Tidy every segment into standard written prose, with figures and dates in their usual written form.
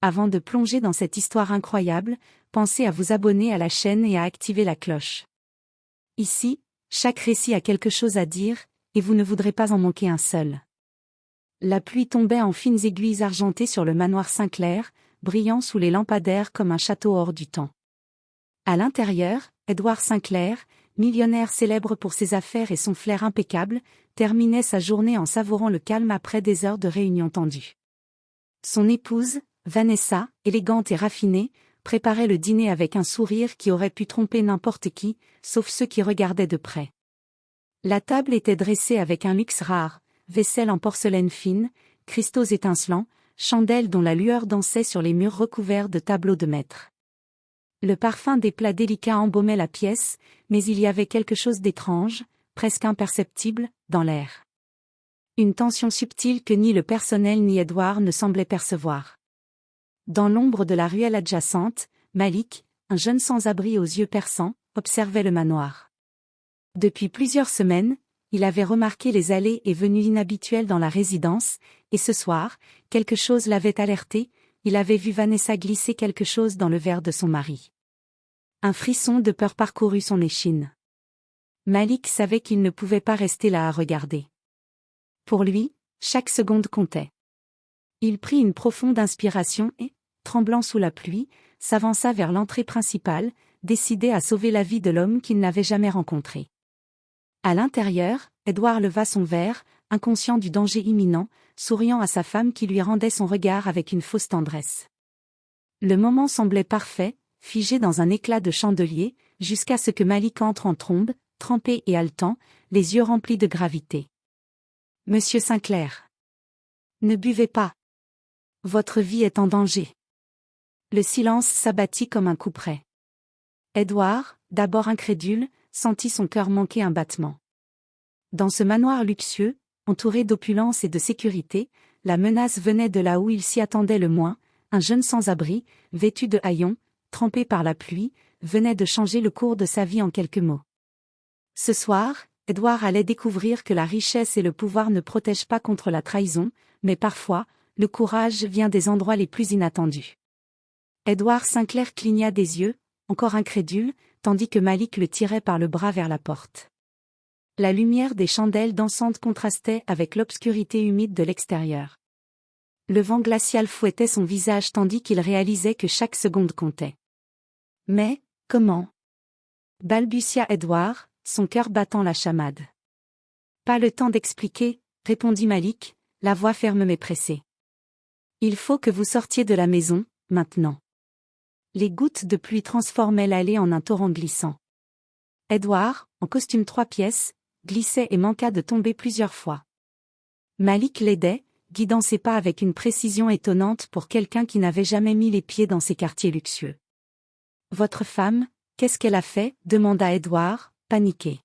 Avant de plonger dans cette histoire incroyable, pensez à vous abonner à la chaîne et à activer la cloche. Ici, chaque récit a quelque chose à dire, et vous ne voudrez pas en manquer un seul. La pluie tombait en fines aiguilles argentées sur le manoir Sinclair, brillant sous les lampadaires comme un château hors du temps. À l'intérieur, Edward Sinclair, millionnaire célèbre pour ses affaires et son flair impeccable, terminait sa journée en savourant le calme après des heures de réunion tendues. Son épouse, Vanessa, élégante et raffinée, préparait le dîner avec un sourire qui aurait pu tromper n'importe qui, sauf ceux qui regardaient de près. La table était dressée avec un luxe rare, vaisselle en porcelaine fine, cristaux étincelants, chandelles dont la lueur dansait sur les murs recouverts de tableaux de maître. Le parfum des plats délicats embaumait la pièce, mais il y avait quelque chose d'étrange, presque imperceptible, dans l'air. Une tension subtile que ni le personnel ni Edward ne semblaient percevoir. Dans l'ombre de la ruelle adjacente, Malik, un jeune sans-abri aux yeux perçants, observait le manoir. Depuis plusieurs semaines, il avait remarqué les allées et venues inhabituelles dans la résidence, et ce soir, quelque chose l'avait alerté, il avait vu Vanessa glisser quelque chose dans le verre de son mari. Un frisson de peur parcourut son échine. Malik savait qu'il ne pouvait pas rester là à regarder. Pour lui, chaque seconde comptait. Il prit une profonde inspiration et, tremblant sous la pluie, s'avança vers l'entrée principale, décidé à sauver la vie de l'homme qu'il n'avait jamais rencontré. À l'intérieur, Edward leva son verre, inconscient du danger imminent, souriant à sa femme qui lui rendait son regard avec une fausse tendresse. Le moment semblait parfait, figé dans un éclat de chandelier, jusqu'à ce que Malik entre en trombe, trempé et haletant, les yeux remplis de gravité. « Monsieur Sinclair. Ne buvez pas. Votre vie est en danger. » Le silence s'abattit comme un couperet. Edward, d'abord incrédule, sentit son cœur manquer un battement. Dans ce manoir luxueux, entouré d'opulence et de sécurité, la menace venait de là où il s'y attendait le moins, un jeune sans-abri, vêtu de haillons, trempé par la pluie, venait de changer le cours de sa vie en quelques mots. Ce soir, Edward allait découvrir que la richesse et le pouvoir ne protègent pas contre la trahison, mais parfois, le courage vient des endroits les plus inattendus. Edward Sinclair cligna des yeux, encore incrédule, tandis que Malik le tirait par le bras vers la porte. La lumière des chandelles dansantes contrastait avec l'obscurité humide de l'extérieur. Le vent glacial fouettait son visage tandis qu'il réalisait que chaque seconde comptait. Mais, comment ? Balbutia Edward, son cœur battant la chamade. Pas le temps d'expliquer, répondit Malik, la voix ferme mais pressée. Il faut que vous sortiez de la maison, maintenant. Les gouttes de pluie transformaient l'allée en un torrent glissant. Edward, en costume 3 pièces, glissait et manqua de tomber plusieurs fois. Malik l'aidait, guidant ses pas avec une précision étonnante pour quelqu'un qui n'avait jamais mis les pieds dans ces quartiers luxueux. « Votre femme, qu'est-ce qu'elle a fait ?» demanda Edward, paniqué.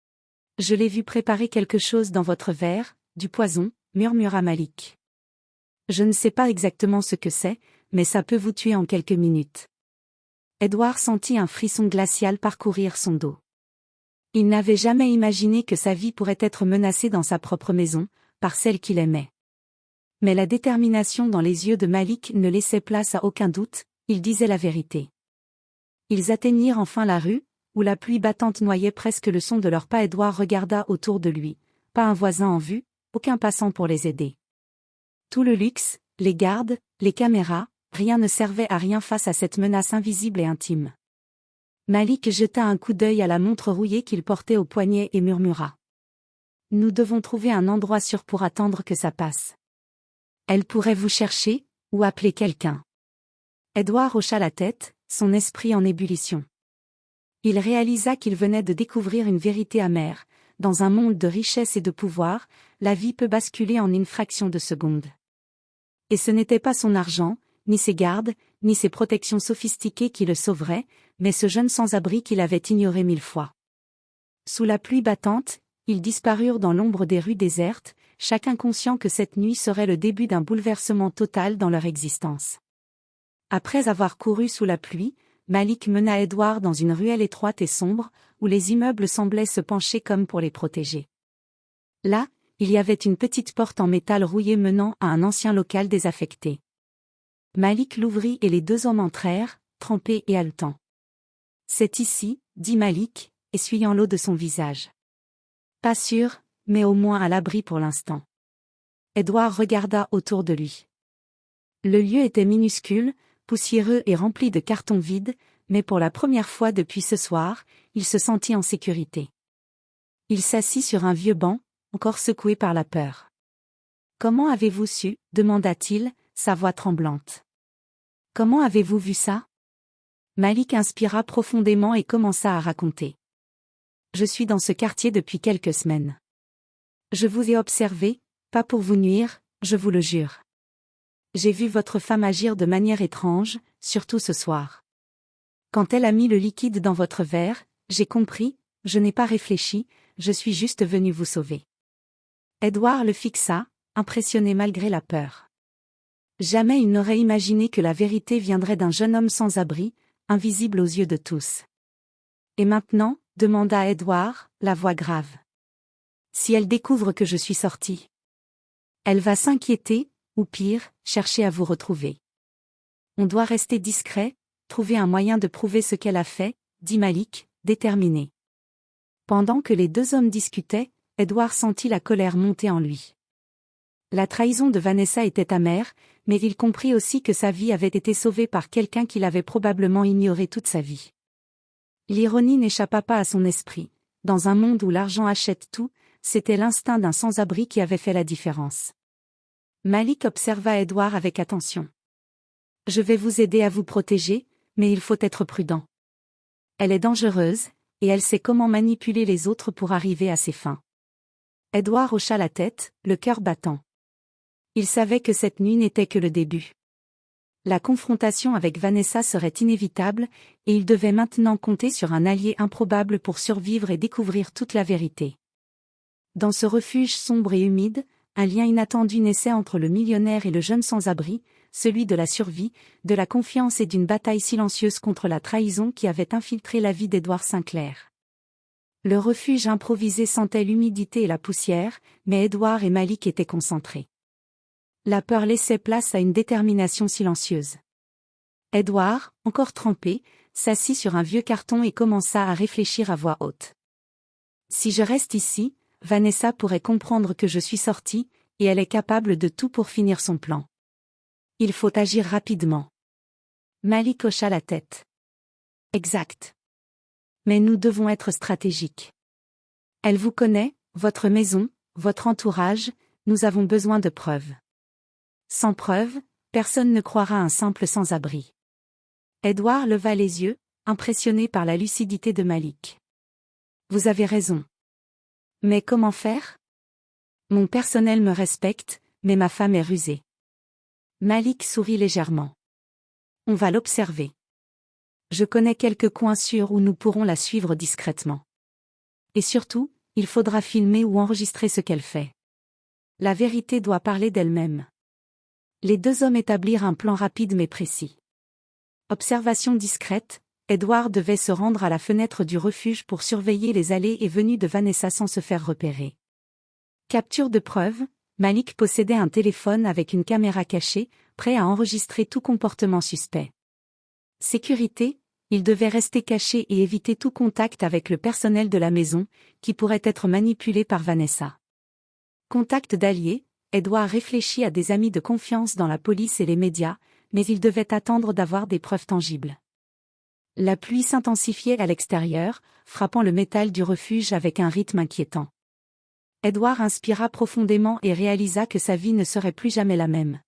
« Je l'ai vue préparer quelque chose dans votre verre, du poison, » murmura Malik. « Je ne sais pas exactement ce que c'est, mais ça peut vous tuer en quelques minutes. » Edward sentit un frisson glacial parcourir son dos. Il n'avait jamais imaginé que sa vie pourrait être menacée dans sa propre maison, par celle qu'il aimait. Mais la détermination dans les yeux de Malik ne laissait place à aucun doute, il disait la vérité. Ils atteignirent enfin la rue, où la pluie battante noyait presque le son de leurs pas. Edward regarda autour de lui, pas un voisin en vue, aucun passant pour les aider. Tout le luxe, les gardes, les caméras, rien ne servait à rien face à cette menace invisible et intime. Malik jeta un coup d'œil à la montre rouillée qu'il portait au poignet et murmura. « Nous devons trouver un endroit sûr pour attendre que ça passe. Elle pourrait vous chercher, ou appeler quelqu'un. » Edward hocha la tête, son esprit en ébullition. Il réalisa qu'il venait de découvrir une vérité amère. Dans un monde de richesse et de pouvoir, la vie peut basculer en une fraction de seconde. Et ce n'était pas son argent, ni ses gardes, ni ses protections sophistiquées qui le sauveraient, mais ce jeune sans-abri qu'il avait ignoré 1000 fois. Sous la pluie battante, ils disparurent dans l'ombre des rues désertes, chacun conscient que cette nuit serait le début d'un bouleversement total dans leur existence. Après avoir couru sous la pluie, Malik mena Edward dans une ruelle étroite et sombre, où les immeubles semblaient se pencher comme pour les protéger. Là, il y avait une petite porte en métal rouillé menant à un ancien local désaffecté. Malik l'ouvrit et les deux hommes entrèrent, trempés et haletants. C'est ici, dit Malik, essuyant l'eau de son visage. Pas sûr, mais au moins à l'abri pour l'instant. Edward regarda autour de lui. Le lieu était minuscule, poussiéreux et rempli de cartons vides, mais pour la première fois depuis ce soir, il se sentit en sécurité. Il s'assit sur un vieux banc, encore secoué par la peur. « Comment avez-vous su » demanda-t-il, sa voix tremblante. « Comment avez-vous vu ça » Malik inspira profondément et commença à raconter. « Je suis dans ce quartier depuis quelques semaines. Je vous ai observé, pas pour vous nuire, je vous le jure. J'ai vu votre femme agir de manière étrange, surtout ce soir. Quand elle a mis le liquide dans votre verre, j'ai compris, je n'ai pas réfléchi, je suis juste venu vous sauver. » Edward le fixa, impressionné malgré la peur. Jamais il n'aurait imaginé que la vérité viendrait d'un jeune homme sans abri, invisible aux yeux de tous. « Et maintenant » demanda Edward, la voix grave. « Si elle découvre que je suis sorti, elle va s'inquiéter, ou pire, chercher à vous retrouver. On doit rester discret, trouver un moyen de prouver ce qu'elle a fait, dit Malik, déterminé. » Pendant que les deux hommes discutaient, Edward sentit la colère monter en lui. La trahison de Vanessa était amère, mais il comprit aussi que sa vie avait été sauvée par quelqu'un qu'il avait probablement ignoré toute sa vie. L'ironie n'échappa pas à son esprit. Dans un monde où l'argent achète tout, c'était l'instinct d'un sans-abri qui avait fait la différence. Malik observa Edward avec attention. « Je vais vous aider à vous protéger, mais il faut être prudent. Elle est dangereuse, et elle sait comment manipuler les autres pour arriver à ses fins. » Edward hocha la tête, le cœur battant. Il savait que cette nuit n'était que le début. La confrontation avec Vanessa serait inévitable, et il devait maintenant compter sur un allié improbable pour survivre et découvrir toute la vérité. Dans ce refuge sombre et humide, un lien inattendu naissait entre le millionnaire et le jeune sans-abri, celui de la survie, de la confiance et d'une bataille silencieuse contre la trahison qui avait infiltré la vie d'Edward Sinclair. Le refuge improvisé sentait l'humidité et la poussière, mais Edward et Malik étaient concentrés. La peur laissait place à une détermination silencieuse. Edward, encore trempé, s'assit sur un vieux carton et commença à réfléchir à voix haute. « Si je reste ici, Vanessa pourrait comprendre que je suis sorti, et elle est capable de tout pour finir son plan. Il faut agir rapidement. » Malik hocha la tête. « Exact. Mais nous devons être stratégiques. Elle vous connaît, votre maison, votre entourage, nous avons besoin de preuves. Sans preuves, personne ne croira un simple sans-abri. » Edward leva les yeux, impressionné par la lucidité de Malik. « Vous avez raison. Mais comment faire ? Mon personnel me respecte, mais ma femme est rusée. » Malik sourit légèrement. « On va l'observer. Je connais quelques coins sûrs où nous pourrons la suivre discrètement. Et surtout, il faudra filmer ou enregistrer ce qu'elle fait. La vérité doit parler d'elle-même. » Les deux hommes établirent un plan rapide mais précis. Observation discrète, Edward devait se rendre à la fenêtre du refuge pour surveiller les allées et venues de Vanessa sans se faire repérer. Capture de preuve, Malik possédait un téléphone avec une caméra cachée, prêt à enregistrer tout comportement suspect. Sécurité, il devait rester caché et éviter tout contact avec le personnel de la maison, qui pourrait être manipulé par Vanessa. Contact d'alliés, Edward réfléchit à des amis de confiance dans la police et les médias, mais il devait attendre d'avoir des preuves tangibles. La pluie s'intensifiait à l'extérieur, frappant le métal du refuge avec un rythme inquiétant. Edward inspira profondément et réalisa que sa vie ne serait plus jamais la même.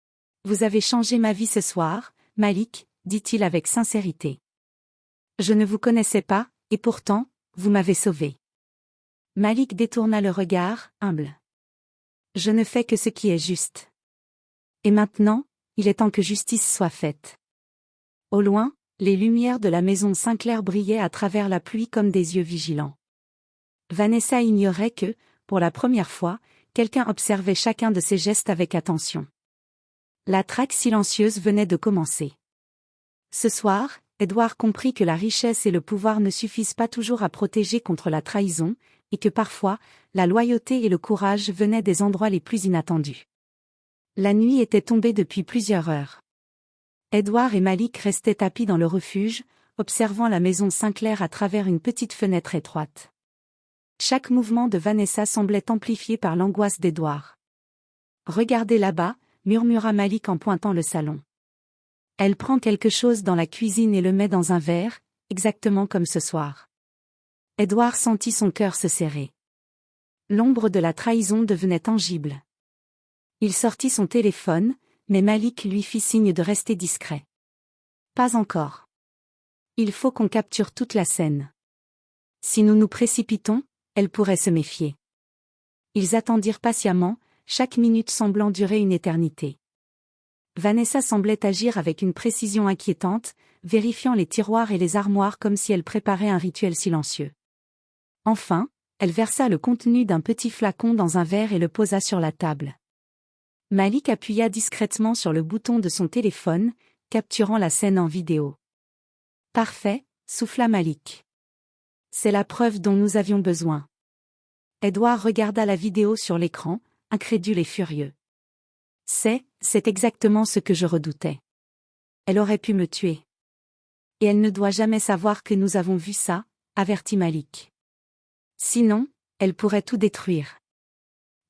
« Vous avez changé ma vie ce soir, Malik, » dit-il avec sincérité. « Je ne vous connaissais pas, et pourtant, vous m'avez sauvé. » Malik détourna le regard, humble. « Je ne fais que ce qui est juste. Et maintenant, il est temps que justice soit faite. » Au loin, les lumières de la maison Sinclair brillaient à travers la pluie comme des yeux vigilants. Vanessa ignorait que, pour la première fois, quelqu'un observait chacun de ses gestes avec attention. La traque silencieuse venait de commencer. Ce soir, Edward comprit que la richesse et le pouvoir ne suffisent pas toujours à protéger contre la trahison, et que parfois, la loyauté et le courage venaient des endroits les plus inattendus. La nuit était tombée depuis plusieurs heures. Edward et Malik restaient tapis dans le refuge, observant la maison Sinclair à travers une petite fenêtre étroite. Chaque mouvement de Vanessa semblait amplifié par l'angoisse d'Edward. « Regardez là-bas », murmura Malik en pointant le salon. Elle prend quelque chose dans la cuisine et le met dans un verre, exactement comme ce soir. Edward sentit son cœur se serrer. L'ombre de la trahison devenait tangible. Il sortit son téléphone, mais Malik lui fit signe de rester discret. Pas encore. Il faut qu'on capture toute la scène. Si nous nous précipitons, elle pourrait se méfier. Ils attendirent patiemment, chaque minute semblant durer une éternité. Vanessa semblait agir avec une précision inquiétante, vérifiant les tiroirs et les armoires comme si elle préparait un rituel silencieux. Enfin, elle versa le contenu d'un petit flacon dans un verre et le posa sur la table. Malik appuya discrètement sur le bouton de son téléphone, capturant la scène en vidéo. « Parfait », souffla Malik. « C'est la preuve dont nous avions besoin. » Edward regarda la vidéo sur l'écran, incrédule et furieux. « C'est exactement ce que je redoutais. Elle aurait pu me tuer. Et elle ne doit jamais savoir que nous avons vu ça, » avertit Malik. « Sinon, elle pourrait tout détruire. »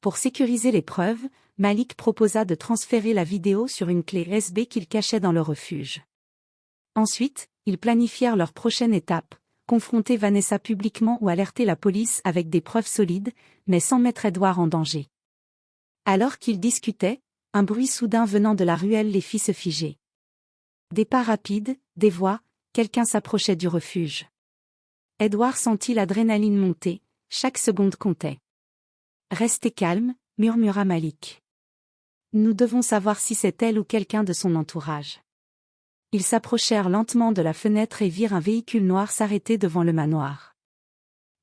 Pour sécuriser les preuves, Malik proposa de transférer la vidéo sur une clé USB qu'il cachait dans le refuge. Ensuite, ils planifièrent leur prochaine étape, confronter Vanessa publiquement ou alerter la police avec des preuves solides, mais sans mettre Edward en danger. Alors qu'ils discutaient, un bruit soudain venant de la ruelle les fit se figer. Des pas rapides, des voix, quelqu'un s'approchait du refuge. Edward sentit l'adrénaline monter, chaque seconde comptait. « Restez calme », murmura Malik. « Nous devons savoir si c'est elle ou quelqu'un de son entourage. » Ils s'approchèrent lentement de la fenêtre et virent un véhicule noir s'arrêter devant le manoir.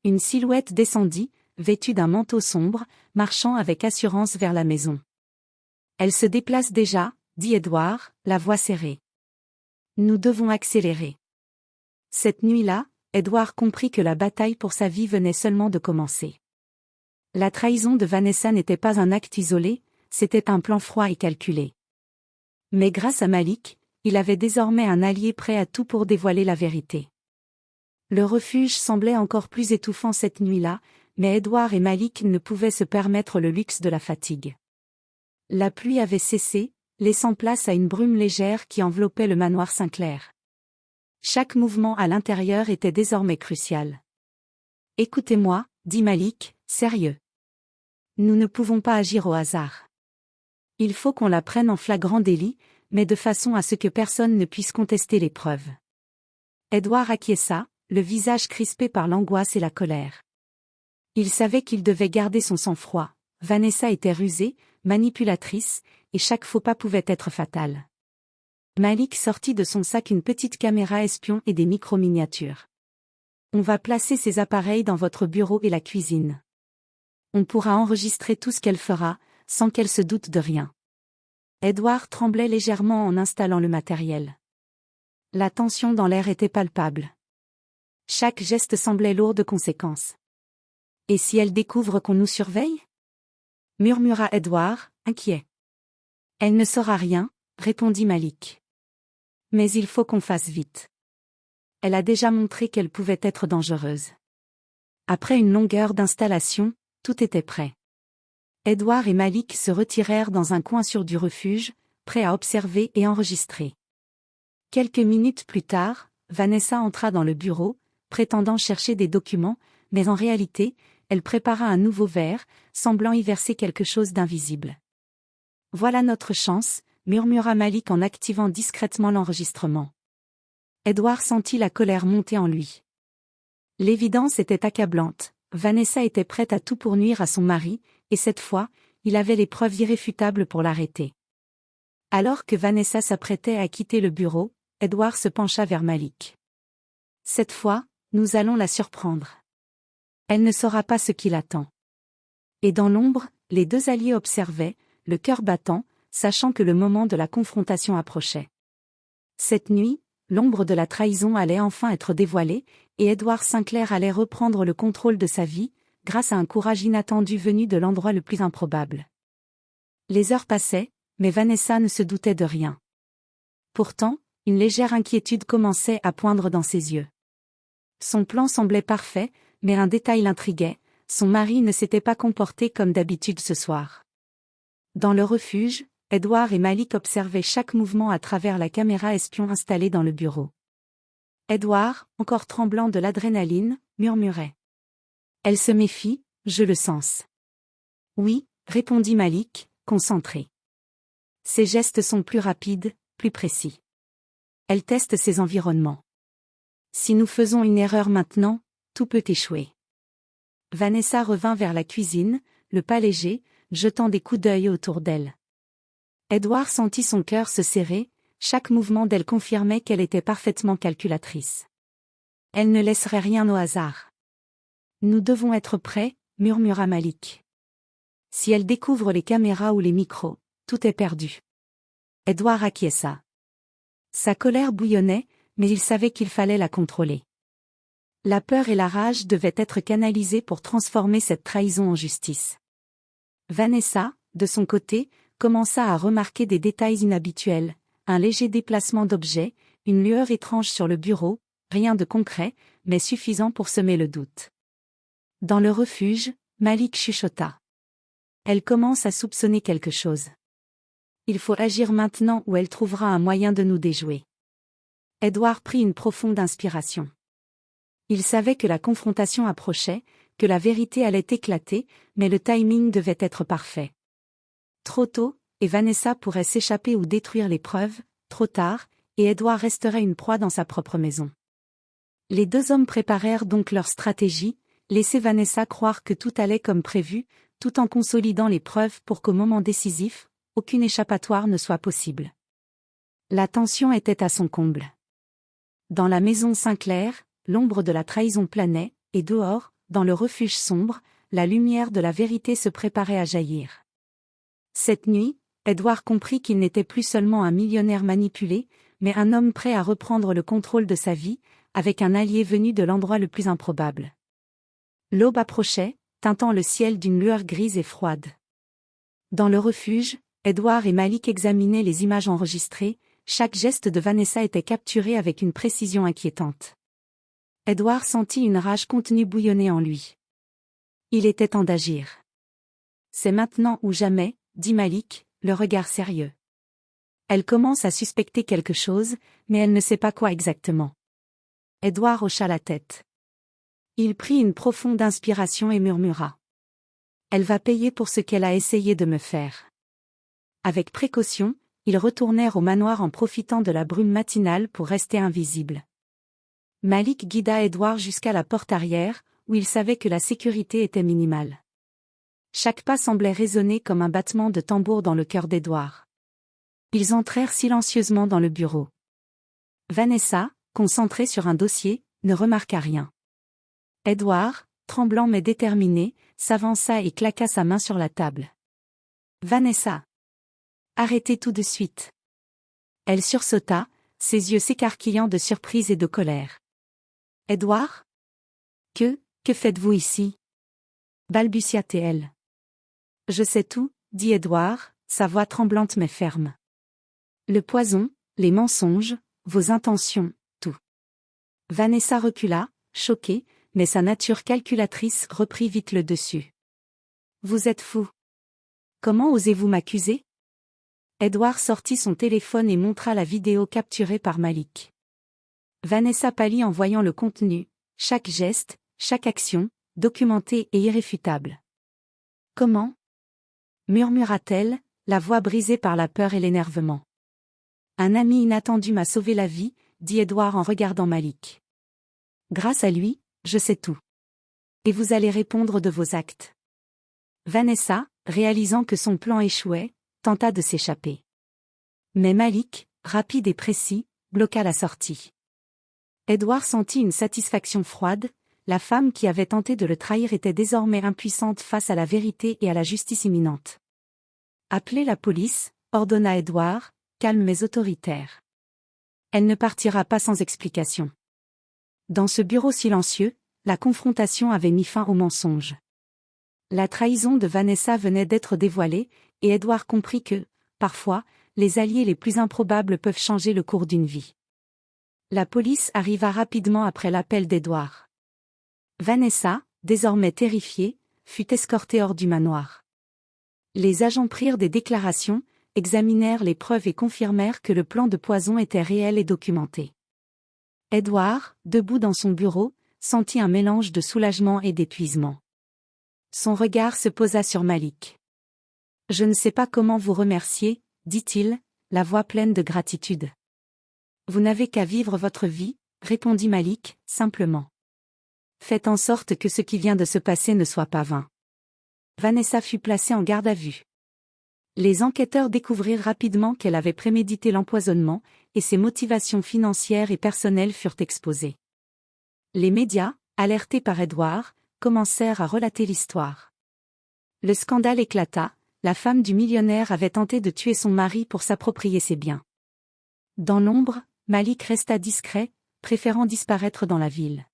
Une silhouette descendit, vêtue d'un manteau sombre, marchant avec assurance vers la maison. « Elle se déplace déjà », dit Edward, la voix serrée. « Nous devons accélérer. » Cette nuit-là, Edward comprit que la bataille pour sa vie venait seulement de commencer. La trahison de Vanessa n'était pas un acte isolé, c'était un plan froid et calculé. Mais grâce à Malik, il avait désormais un allié prêt à tout pour dévoiler la vérité. Le refuge semblait encore plus étouffant cette nuit-là, mais Edward et Malik ne pouvaient se permettre le luxe de la fatigue. La pluie avait cessé, laissant place à une brume légère qui enveloppait le manoir Sinclair. Chaque mouvement à l'intérieur était désormais crucial. « Écoutez-moi », dit Malik, sérieux. « Nous ne pouvons pas agir au hasard. Il faut qu'on la prenne en flagrant délit, mais de façon à ce que personne ne puisse contester les preuves. » Edward acquiesça, le visage crispé par l'angoisse et la colère. Il savait qu'il devait garder son sang-froid. Vanessa était rusée, manipulatrice, et chaque faux pas pouvait être fatal. Malik sortit de son sac une petite caméra espion et des micro-miniatures. « On va placer ces appareils dans votre bureau et la cuisine. On pourra enregistrer tout ce qu'elle fera, sans qu'elle se doute de rien. » Edward tremblait légèrement en installant le matériel. La tension dans l'air était palpable. Chaque geste semblait lourd de conséquences. « Et si elle découvre qu'on nous surveille ?» murmura Edward, inquiet. « Elle ne saura rien », répondit Malik. « Mais il faut qu'on fasse vite. Elle a déjà montré qu'elle pouvait être dangereuse. » Après une longue heure d'installation, tout était prêt. Edward et Malik se retirèrent dans un coin sûr du refuge, prêts à observer et enregistrer. Quelques minutes plus tard, Vanessa entra dans le bureau, prétendant chercher des documents, mais en réalité, elle prépara un nouveau verre, semblant y verser quelque chose d'invisible. « Voilà notre chance », murmura Malik en activant discrètement l'enregistrement. Edward sentit la colère monter en lui. L'évidence était accablante, Vanessa était prête à tout pour nuire à son mari, et cette fois, il avait les preuves irréfutables pour l'arrêter. Alors que Vanessa s'apprêtait à quitter le bureau, Edward se pencha vers Malik. « Cette fois, nous allons la surprendre. Elle ne saura pas ce qui l'attend. » Et dans l'ombre, les deux alliés observaient, le cœur battant, sachant que le moment de la confrontation approchait. Cette nuit, l'ombre de la trahison allait enfin être dévoilée, et Edward Sinclair allait reprendre le contrôle de sa vie, grâce à un courage inattendu venu de l'endroit le plus improbable. Les heures passaient, mais Vanessa ne se doutait de rien. Pourtant, une légère inquiétude commençait à poindre dans ses yeux. Son plan semblait parfait, mais un détail l'intriguait, son mari ne s'était pas comporté comme d'habitude ce soir. Dans le refuge, Edouard et Malik observaient chaque mouvement à travers la caméra espion installée dans le bureau. Edouard, encore tremblant de l'adrénaline, murmurait. « Elle se méfie, je le sens. » « Oui, » répondit Malik, concentré. « Ses gestes sont plus rapides, plus précis. Elle teste ses environnements. Si nous faisons une erreur maintenant, tout peut échouer. » Vanessa revint vers la cuisine, le pas léger, jetant des coups d'œil autour d'elle. Edouard sentit son cœur se serrer, chaque mouvement d'elle confirmait qu'elle était parfaitement calculatrice. Elle ne laisserait rien au hasard. « Nous devons être prêts, » murmura Malik. « Si elle découvre les caméras ou les micros, tout est perdu. » Edouard acquiesça. Sa colère bouillonnait, mais il savait qu'il fallait la contrôler. La peur et la rage devaient être canalisées pour transformer cette trahison en justice. Vanessa, de son côté, commença à remarquer des détails inhabituels, un léger déplacement d'objets, une lueur étrange sur le bureau, rien de concret, mais suffisant pour semer le doute. Dans le refuge, Malik chuchota. Elle commence à soupçonner quelque chose. Il faut agir maintenant ou elle trouvera un moyen de nous déjouer. Edouard prit une profonde inspiration. Il savait que la confrontation approchait, que la vérité allait éclater, mais le timing devait être parfait. Trop tôt, et Vanessa pourrait s'échapper ou détruire les preuves, trop tard, et Edouard resterait une proie dans sa propre maison. Les deux hommes préparèrent donc leur stratégie, laisser Vanessa croire que tout allait comme prévu, tout en consolidant les preuves pour qu'au moment décisif, aucune échappatoire ne soit possible. La tension était à son comble. Dans la maison Sinclair, l'ombre de la trahison planait, et dehors, dans le refuge sombre, la lumière de la vérité se préparait à jaillir. Cette nuit, Edouard comprit qu'il n'était plus seulement un millionnaire manipulé, mais un homme prêt à reprendre le contrôle de sa vie, avec un allié venu de l'endroit le plus improbable. L'aube approchait, teintant le ciel d'une lueur grise et froide. Dans le refuge, Edouard et Malik examinaient les images enregistrées, chaque geste de Vanessa était capturé avec une précision inquiétante. Edouard sentit une rage contenue bouillonner en lui. Il était temps d'agir. « C'est maintenant ou jamais », dit Malik, le regard sérieux. Elle commence à suspecter quelque chose, mais elle ne sait pas quoi exactement. Edouard hocha la tête. Il prit une profonde inspiration et murmura. « Elle va payer pour ce qu'elle a essayé de me faire. » Avec précaution, ils retournèrent au manoir en profitant de la brume matinale pour rester invisibles. Malik guida Edouard jusqu'à la porte arrière, où il savait que la sécurité était minimale. Chaque pas semblait résonner comme un battement de tambour dans le cœur d'Edouard. Ils entrèrent silencieusement dans le bureau. Vanessa, concentrée sur un dossier, ne remarqua rien. Edouard, tremblant mais déterminé, s'avança et claqua sa main sur la table. « Vanessa! Arrêtez tout de suite !» Elle sursauta, ses yeux s'écarquillant de surprise et de colère. « Edouard? Que faites-vous ici ?» balbutia-t-elle. « Je sais tout, » dit Edouard, sa voix tremblante mais ferme. « Le poison, les mensonges, vos intentions, tout. » Vanessa recula, choquée, mais sa nature calculatrice reprit vite le dessus. « Vous êtes fou. Comment osez-vous m'accuser ?» Edouard sortit son téléphone et montra la vidéo capturée par Malik. Vanessa pâlit en voyant le contenu, chaque geste, chaque action, documentée et irréfutable. « Comment ?» murmura-t-elle, la voix brisée par la peur et l'énervement. « Un ami inattendu m'a sauvé la vie, » dit Edouard en regardant Malik. « Grâce à lui, je sais tout. Et vous allez répondre de vos actes. » Vanessa, réalisant que son plan échouait, tenta de s'échapper. Mais Malik, rapide et précis, bloqua la sortie. Edouard sentit une satisfaction froide, la femme qui avait tenté de le trahir était désormais impuissante face à la vérité et à la justice imminente. « Appelez la police », ordonna Edouard, calme mais autoritaire. « Elle ne partira pas sans explication. » Dans ce bureau silencieux, la confrontation avait mis fin au mensonge. La trahison de Vanessa venait d'être dévoilée, et Edouard comprit que, parfois, les alliés les plus improbables peuvent changer le cours d'une vie. La police arriva rapidement après l'appel d'Edward. Vanessa, désormais terrifiée, fut escortée hors du manoir. Les agents prirent des déclarations, examinèrent les preuves et confirmèrent que le plan de poison était réel et documenté. Edward, debout dans son bureau, sentit un mélange de soulagement et d'épuisement. Son regard se posa sur Malik. « Je ne sais pas comment vous remercier, » dit-il, la voix pleine de gratitude. « Vous n'avez qu'à vivre votre vie, » répondit Malik, simplement. « Faites en sorte que ce qui vient de se passer ne soit pas vain. » Vanessa fut placée en garde à vue. Les enquêteurs découvrirent rapidement qu'elle avait prémédité l'empoisonnement, et ses motivations financières et personnelles furent exposées. Les médias, alertés par Edward, commencèrent à relater l'histoire. Le scandale éclata, la femme du millionnaire avait tenté de tuer son mari pour s'approprier ses biens. Dans l'ombre, Malik resta discret, préférant disparaître dans la ville.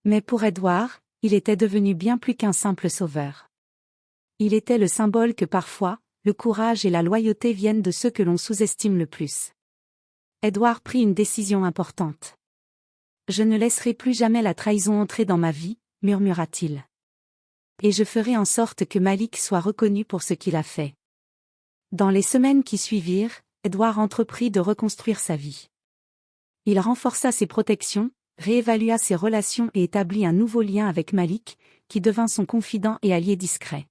Mais pour Edward, il était devenu bien plus qu'un simple sauveur. Il était le symbole que parfois, le courage et la loyauté viennent de ceux que l'on sous-estime le plus. Edward prit une décision importante. « Je ne laisserai plus jamais la trahison entrer dans ma vie, » murmura-t-il. « Et je ferai en sorte que Malik soit reconnu pour ce qu'il a fait. » Dans les semaines qui suivirent, Edward entreprit de reconstruire sa vie. Il renforça ses protections, réévalua ses relations et établit un nouveau lien avec Malik, qui devint son confident et allié discret.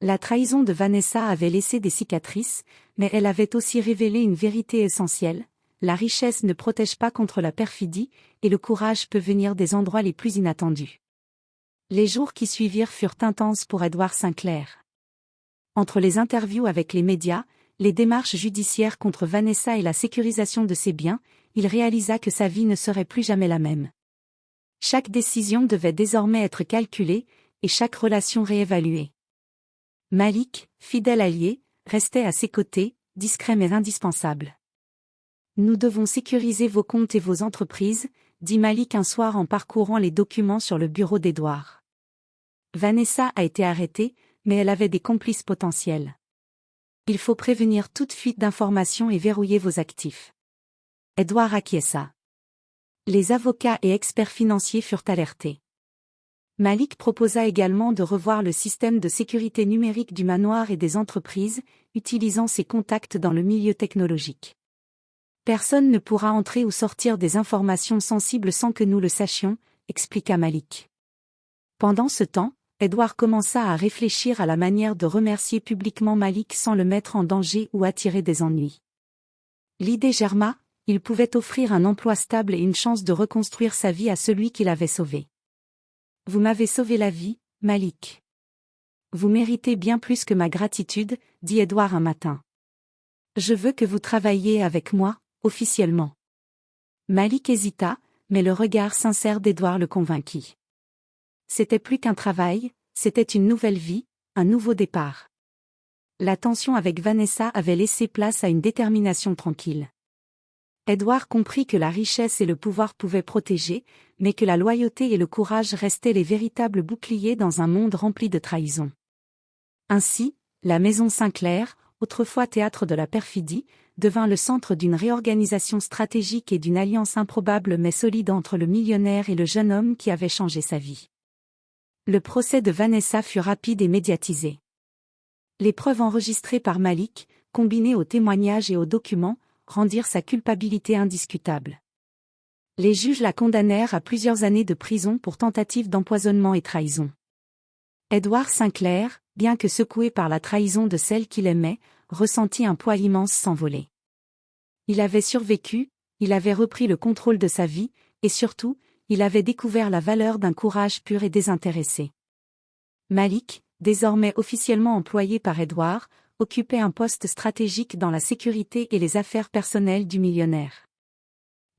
La trahison de Vanessa avait laissé des cicatrices, mais elle avait aussi révélé une vérité essentielle: la richesse ne protège pas contre la perfidie, et le courage peut venir des endroits les plus inattendus. Les jours qui suivirent furent intenses pour Edward Sinclair. Entre les interviews avec les médias, les démarches judiciaires contre Vanessa et la sécurisation de ses biens, il réalisa que sa vie ne serait plus jamais la même. Chaque décision devait désormais être calculée, et chaque relation réévaluée. Malik, fidèle allié, restait à ses côtés, discret mais indispensable. « Nous devons sécuriser vos comptes et vos entreprises », dit Malik un soir en parcourant les documents sur le bureau d'Edward. Vanessa a été arrêtée, mais elle avait des complices potentiels. Il faut prévenir toute fuite d'informations et verrouiller vos actifs. Edward acquiesça. Les avocats et experts financiers furent alertés. Malik proposa également de revoir le système de sécurité numérique du manoir et des entreprises, utilisant ses contacts dans le milieu technologique. Personne ne pourra entrer ou sortir des informations sensibles sans que nous le sachions, expliqua Malik. Pendant ce temps, Edward commença à réfléchir à la manière de remercier publiquement Malik sans le mettre en danger ou attirer des ennuis. L'idée germa, il pouvait offrir un emploi stable et une chance de reconstruire sa vie à celui qui l'avait sauvé. « Vous m'avez sauvé la vie, Malik. Vous méritez bien plus que ma gratitude, » dit Edward un matin. « Je veux que vous travailliez avec moi, officiellement. » Malik hésita, mais le regard sincère d'Edward le convainquit. C'était plus qu'un travail, c'était une nouvelle vie, un nouveau départ. La tension avec Vanessa avait laissé place à une détermination tranquille. Edward comprit que la richesse et le pouvoir pouvaient protéger, mais que la loyauté et le courage restaient les véritables boucliers dans un monde rempli de trahisons. Ainsi, la maison Sinclair, autrefois théâtre de la perfidie, devint le centre d'une réorganisation stratégique et d'une alliance improbable mais solide entre le millionnaire et le jeune homme qui avait changé sa vie. Le procès de Vanessa fut rapide et médiatisé. Les preuves enregistrées par Malik, combinées aux témoignages et aux documents, rendirent sa culpabilité indiscutable. Les juges la condamnèrent à plusieurs années de prison pour tentative d'empoisonnement et trahison. Edward Sinclair, bien que secoué par la trahison de celle qu'il aimait, ressentit un poids immense s'envoler. Il avait survécu, il avait repris le contrôle de sa vie, et surtout, il avait découvert la valeur d'un courage pur et désintéressé. Malik, désormais officiellement employé par Edward, occupait un poste stratégique dans la sécurité et les affaires personnelles du millionnaire.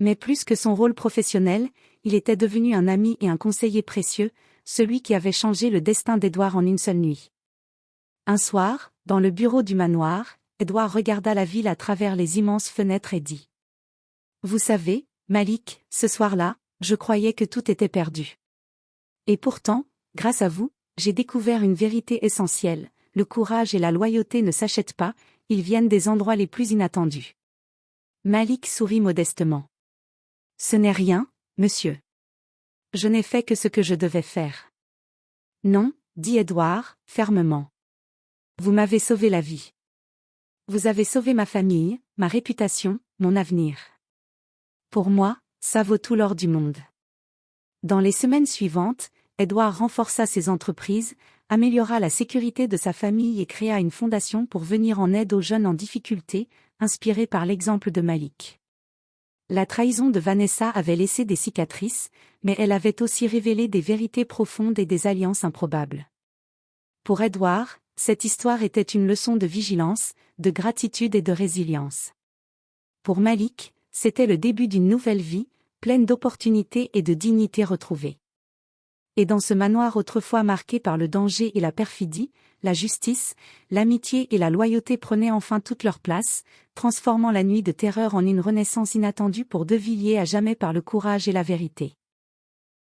Mais plus que son rôle professionnel, il était devenu un ami et un conseiller précieux, celui qui avait changé le destin d'Edward en une seule nuit. Un soir, dans le bureau du manoir, Edward regarda la ville à travers les immenses fenêtres et dit : « Vous savez, Malik, ce soir-là, je croyais que tout était perdu. Et pourtant, grâce à vous, j'ai découvert une vérité essentielle. Le courage et la loyauté ne s'achètent pas, ils viennent des endroits les plus inattendus. Malik sourit modestement. Ce n'est rien, monsieur. Je n'ai fait que ce que je devais faire. Non, dit Edward, fermement. Vous m'avez sauvé la vie. Vous avez sauvé ma famille, ma réputation, mon avenir. Pour moi, ça vaut tout l'or du monde. Dans les semaines suivantes, Edward renforça ses entreprises, améliora la sécurité de sa famille et créa une fondation pour venir en aide aux jeunes en difficulté, inspirée par l'exemple de Malik. La trahison de Vanessa avait laissé des cicatrices, mais elle avait aussi révélé des vérités profondes et des alliances improbables. Pour Edward, cette histoire était une leçon de vigilance, de gratitude et de résilience. Pour Malik, c'était le début d'une nouvelle vie, pleine d'opportunités et de dignité retrouvée. Et dans ce manoir autrefois marqué par le danger et la perfidie, la justice, l'amitié et la loyauté prenaient enfin toute leur place, transformant la nuit de terreur en une renaissance inattendue pour De Villiers à jamais par le courage et la vérité.